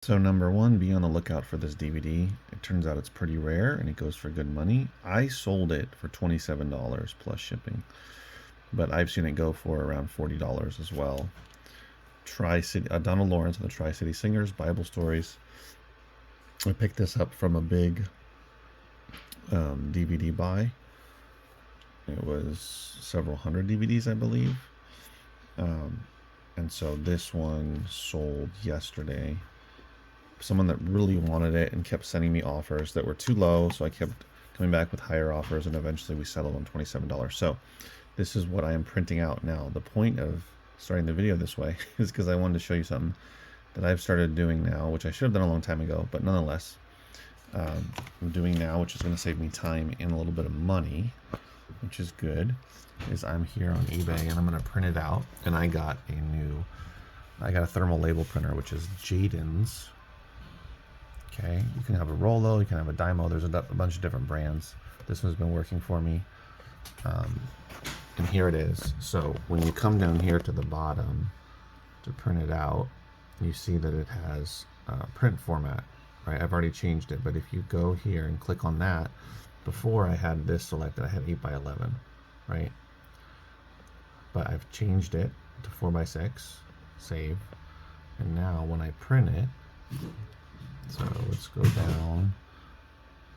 So number one, be on the lookout for this DVD. It turns out it's pretty rare and it goes for good money. I sold it for $27 plus shipping, but I've seen it go for around $40 as well. Tri-City, Donald Lawrence and the Tri-City Singers, Bible Stories. I picked this up from a big DVD buy. It was several hundred DVDs, I believe. And so this one sold yesterday. Someone that really wanted it and kept sending me offers that were too low, so I kept coming back with higher offers, and eventually we settled on $27. So this is what I am printing out now. The point of starting the video this way is because I wanted to show you something that I've started doing now, which I should have done a long time ago, but nonetheless, I'm doing now, which is going to save me time and a little bit of money, which is good, is I'm here on eBay and I'm going to print it out. And I got a thermal label printer, which is Jaden's. Okay, you can have a Rollo, you can have a Dymo. There's a bunch of different brands. This one's been working for me. And here it is. So when you come down here to the bottom to print it out, you see that it has print format, right? I've already changed it, but if you go here and click on that, before I had this selected, I had 8x11, right? But I've changed it to 4x6, save. And now when I print it, so let's go down,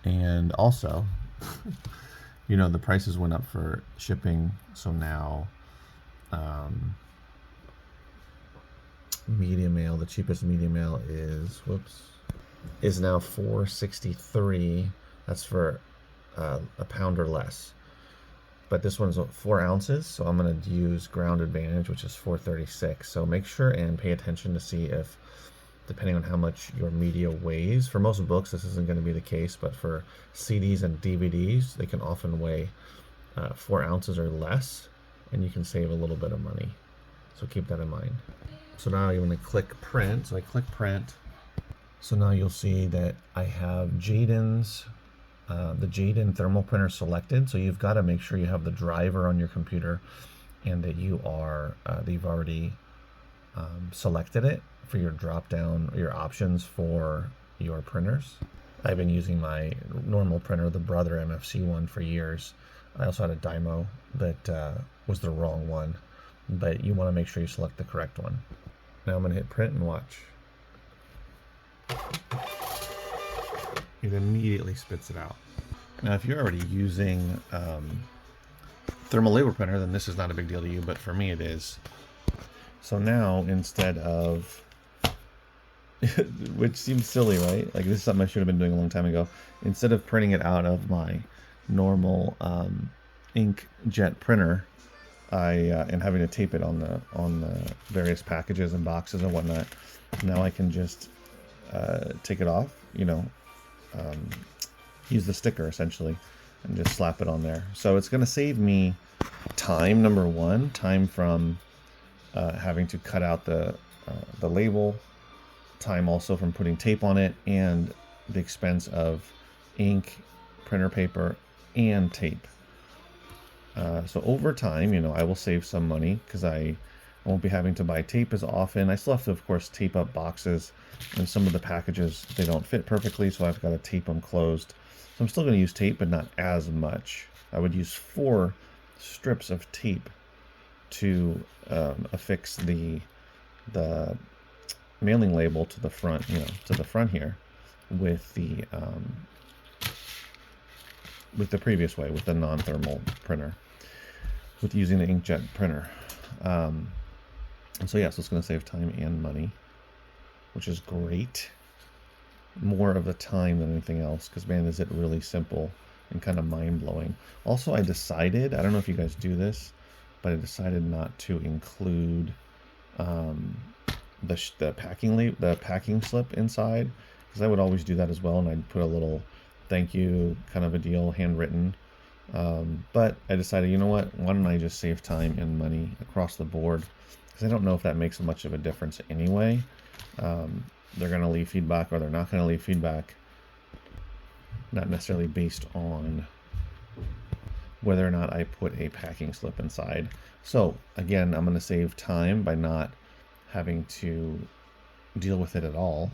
and also, you know, the prices went up for shipping, so now media mail, the cheapest media mail is now $4.63. That's for a pound or less. But this one's 4 ounces, so I'm going to use Ground Advantage, which is $4.36. So make sure and pay attention to see if, depending on how much your media weighs. For most books, this isn't going to be the case, but for CDs and DVDs, they can often weigh 4 ounces or less, and you can save a little bit of money. So keep that in mind. So now you want to click print. So I click print. So now you'll see that I have Jaden's, the Jaden thermal printer selected. So you've got to make sure you have the driver on your computer and that you've already selected it for your drop down, your options for your printers. I've been using my normal printer, the Brother MFC one, for years. I also had a Dymo that was the wrong one, but you want to make sure you select the correct one. Now I'm going to hit print and watch. It immediately spits it out. Now if you're already using thermal label printer, then this is not a big deal to you, but for me it is. So now, instead of, which seems silly, right? Like, this is something I should have been doing a long time ago. Instead of printing it out of my normal inkjet printer, and having to tape it on the various packages and boxes and whatnot, now I can just take it off, you know, use the sticker essentially, and just slap it on there. So it's going to save me time, number one, time from having to cut out the label, time also from putting tape on it, and the expense of ink, printer paper, and tape. So over time, you know, I will save some money because I won't be having to buy tape as often. I still have to, of course, tape up boxes, and some of the packages, they don't fit perfectly, so I've got to tape them closed. So I'm still going to use tape, but not as much. I would use 4 strips of tape to affix the mailing label to the front, you know, to the front here, with the previous way, with the non-thermal printer, with using the inkjet printer. And so yeah, so it's going to save time and money, which is great. More of the time than anything else, because man, is it really simple and kind of mind-blowing. Also, I decided, I don't know if you guys do this, but I decided not to include the packing slip inside, because I would always do that as well, and I'd put a little thank you kind of a deal, handwritten. But I decided, you know what, why don't I just save time and money across the board, because I don't know if that makes much of a difference anyway. They're going to leave feedback or they're not going to leave feedback, not necessarily based on whether or not I put a packing slip inside. So again, I'm going to save time by not having to deal with it at all.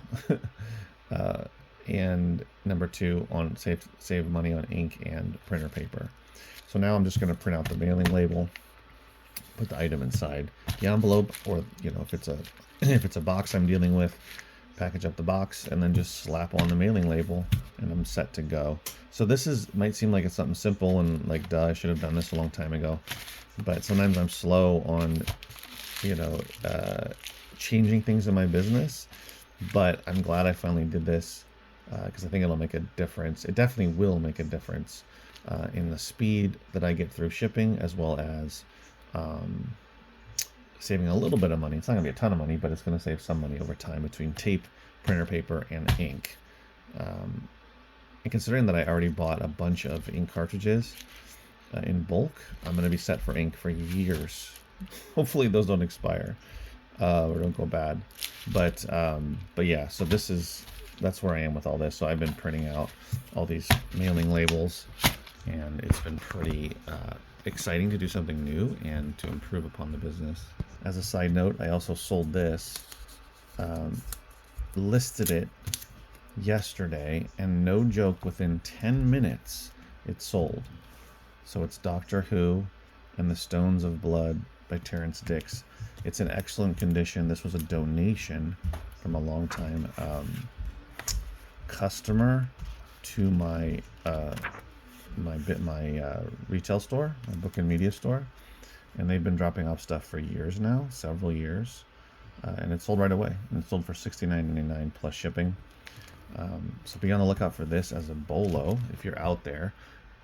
uh, and number two, on save money on ink and printer paper. So now I'm just going to print out the mailing label, put the item inside the envelope, or if it's a if it's a box I'm dealing with, package up the box and then just slap on the mailing label, and I'm set to go. So this might seem like it's something simple and like, duh, I should have done this a long time ago. But sometimes I'm slow on changing things in my business. But I'm glad I finally did this, because I think it'll make a difference. It definitely will make a difference in the speed that I get through shipping, as well as saving a little bit of money. It's not going to be a ton of money, but it's going to save some money over time between tape, printer paper, and ink. And considering that I already bought a bunch of ink cartridges in bulk, I'm going to be set for ink for years. Hopefully those don't expire or don't go bad. But yeah, so that's where I am with all this. So I've been printing out all these mailing labels, and it's been pretty exciting to do something new and to improve upon the business. As a side note, I also sold this, listed it yesterday, and no joke, within 10 minutes it sold. So it's Doctor Who and the Stones of Blood by Terrence Dicks. It's in excellent condition. This was a donation from a long-time customer to my retail store, my book and media store, and they've been dropping off stuff for years now, several years, and it sold right away. And it sold for $69.99 plus shipping. So be on the lookout for this as a bolo if you're out there.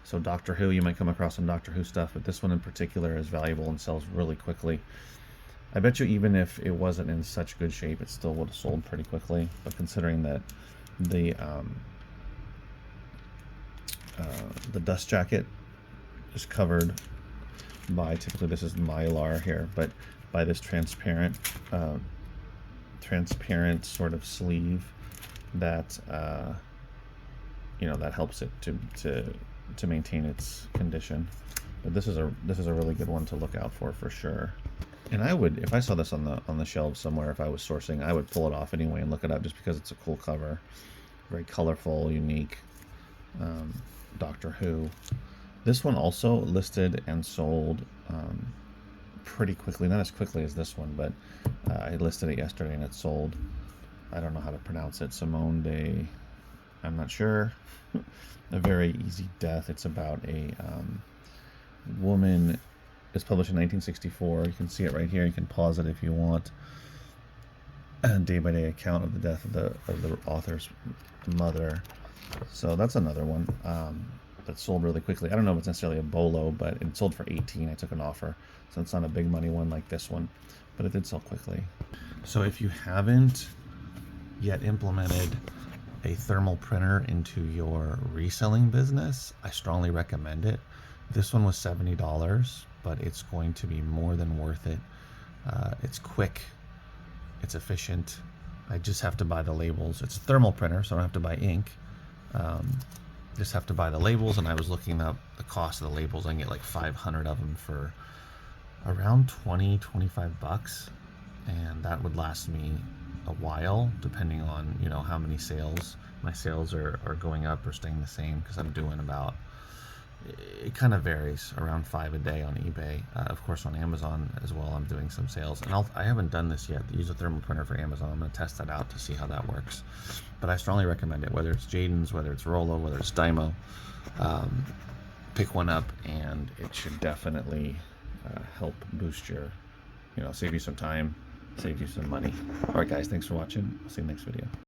So Doctor Who, you might come across some Doctor Who stuff, but this one in particular is valuable and sells really quickly. I bet you even if it wasn't in such good shape, it still would have sold pretty quickly. But considering that the dust jacket is covered by, typically this is Mylar here, but by this transparent sort of sleeve that that helps it to maintain its condition. But this is a really good one to look out for sure. And I would, if I saw this on the shelves somewhere, if I was sourcing, I would pull it off anyway and look it up, just because it's a cool cover, very colorful, unique. Doctor Who. This one also listed and sold pretty quickly, not as quickly as this one, but I listed it yesterday and it sold. I don't know how to pronounce it. Simone de, I'm not sure. A Very Easy Death. It's about a woman. It's published in 1964. You can see it right here. You can pause it if you want. A day-by-day account of the death of the author's mother. So that's another one that sold really quickly. I don't know if it's necessarily a bolo, but it sold for $18. I took an offer, so it's not a big money one like this one, but it did sell quickly. So if you haven't yet implemented a thermal printer into your reselling business, I strongly recommend it. This one was $70, but it's going to be more than worth it. It's quick, it's efficient. I just have to buy the labels. It's a thermal printer, so I don't have to buy ink. Just have to buy the labels, and I was looking up the cost of the labels. I can get like 500 of them for around 25 bucks, and that would last me a while, depending on how many sales. My sales are going up or staying the same, because I'm doing about, it kind of varies, around 5 a day on eBay. Of course on Amazon as well, I'm doing some sales, and I haven't done this yet, use a thermal printer for Amazon. I'm going to test that out to see how that works, but I strongly recommend it, whether it's Jaden's, whether it's Rollo, whether it's Dymo. Pick one up, and it should definitely help boost your, save you some time, save you some money. All right guys, thanks for watching. I'll see you next video.